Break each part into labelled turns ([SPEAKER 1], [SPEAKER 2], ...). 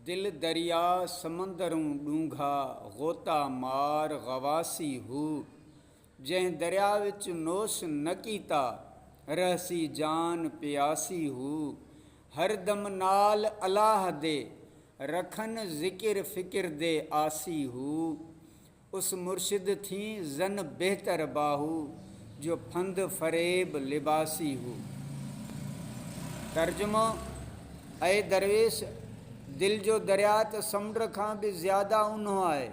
[SPEAKER 1] दिल दरिया समंदरूं डूंघा गोता मार गवासी हू जंहिं दरिया विच नोश न कीता रहसी जान प्यासी हू हरदम नाल अलाह दे रखन ज़िक्र फ़िक्र दे आसी हू उस मुर्शिद थी जन बेहतर बाहू जो फंद फरेब लिबासी हू। तर्जुमो, ऐं दरवेश दिल जो दरिया त समुंड खां बि ज़्यादा ऊन्हो आहे।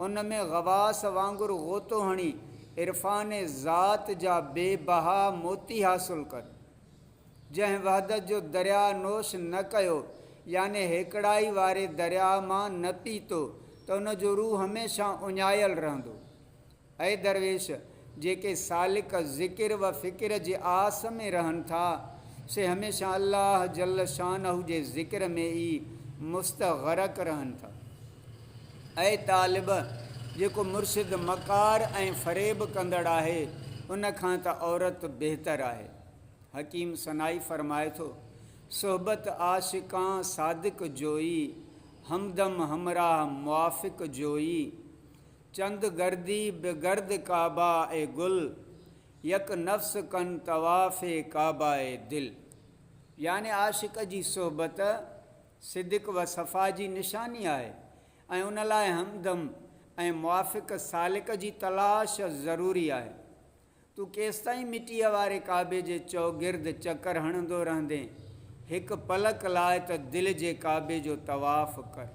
[SPEAKER 1] उन में गवास वांगुरु ग़ोतो हणी इरफ़ान ज़ात जा बेबहा मोती हासिल कर। जंहिं वहदत जो दरिया नोश न कयो याने हेकड़ाई वारे दरिया मां न पीतो त उन जो रूह हमेशह उञायल रहंदो। ऐं दरवेश जेके सालिक ज़िक्र व फ़िक्र जे आस में रहनि था से हमेशह अल्लाह जल शानहू जे ज़िक्र में ई मुस्तग़रक़ रहनि था। ऐं तालिब जेको मुर्शिद मकार ऐं फ़रेब कंदड़ आहे उन खां त औरत बहितर आहे। हकीम सनाई फ़रमाए थो, सोहबत आशिकां सादिक जोई हमदम हमराह मुआफ़िक जोई चंद गर्दी बेगर्द काबा ए गुल यक नफ्स कन तवाफ़े काबा ए दिल। याने आशिक जी सोहबत सिद्दिक़ व सफ़ा जी निशानी आहे ऐं उन लाइ हमदम ऐं मुआफ़िक सालिक जी तलाश ज़रूरी आहे। तूं केसिताईं मिटीअ वारे काबे जे चौगिर्द चकर हणंदो रहंदे हिकु पलक लाइ त दिलि जे काबे जो तवाफ़ कर।